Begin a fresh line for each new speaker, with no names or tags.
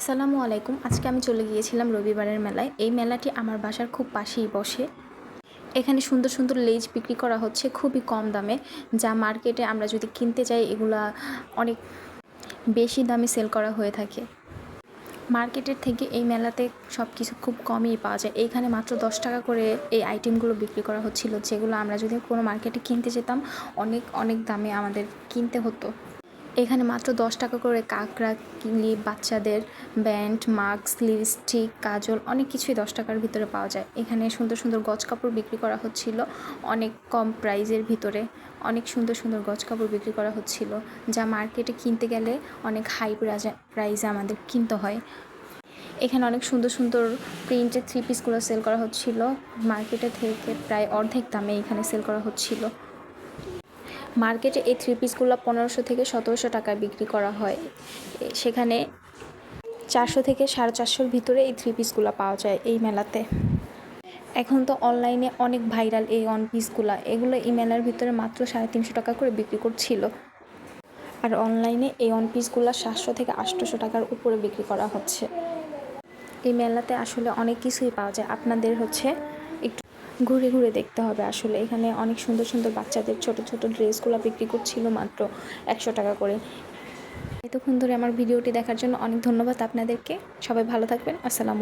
আসসালামু আলাইকুম। আজকে আমি চলে গিয়েছিলাম রবিবারের মেলায়। এই মেলাটি আমার বাসার খুব পাশেই বসে। এখানে সুন্দর সুন্দর লেজ বিক্রি করা হচ্ছে খুবই কম দামে, যা মার্কেটে আমরা যদি কিনতে যাই এগুলা অনেক বেশি দামে সেল করা হয়ে থাকে। মার্কেটের থেকে এই মেলাতে সব কিছু খুব কমই পাওয়া যায়। এইখানে মাত্র 10 টাকা করে এই আইটেমগুলো বিক্রি করা হচ্ছিল, যেগুলো আমরা যদি কোনো মার্কেটে কিনতে যেতাম অনেক অনেক দামে আমাদের কিনতে হতো। এখানে মাত্র 10 টাকা করে কাঁকড়া, ক্লিপ, বাচ্চাদের ব্যান্ড, মাস্ক, লিপস্টিক, কাজল অনেক কিছুই 10 টাকার ভিতরে পাওয়া যায়। এখানে সুন্দর সুন্দর গজ কাপড় বিক্রি করা হচ্ছিল অনেক কম প্রাইজের ভিতরে। অনেক সুন্দর সুন্দর গজ কাপড় বিক্রি করা হচ্ছিল, যা মার্কেটে কিনতে গেলে অনেক হাই প্রাইজে আমাদের কিনতে হয়। এখানে অনেক সুন্দর সুন্দর প্রিন্টের 3 পিসগুলো সেল করা হচ্ছিল। মার্কেটে থেকে প্রায় অর্ধেক দামে এখানে সেল করা হচ্ছিল। মার্কেটে এই 3 পিসগুলো 1500 থেকে 1700 টাকায় বিক্রি করা হয়। সেখানে 400 থেকে 450-র ভিতরে এই 3 পিসগুলো পাওয়া যায় এই মেলাতে। এখন তো অনলাইনে অনেক ভাইরাল এই ওয়ান পিসগুলো, এগুলো এই মেলার ভিতরে মাত্র 350 টাকা করে বিক্রি করছিল। আর অনলাইনে এই ওয়ান পিসগুলো 700 থেকে 800 টাকার উপরে বিক্রি করা হচ্ছে। এই মেলাতে আসলে অনেক কিছুই পাওয়া যায়। আপনাদের একটু ঘুরে ঘুরে দেখতে হবে। আসলে এখানে অনেক সুন্দর সুন্দর বাচ্চাদের ছোট ছোট ড্রেসগুলো বিক্রি করছিল মাত্র 100 টাকা করে। এতক্ষণ ধরে আমার ভিডিওটি দেখার জন্য অনেক ধন্যবাদ আপনাদেরকে। সবাই ভালো থাকবেন। আসসালামু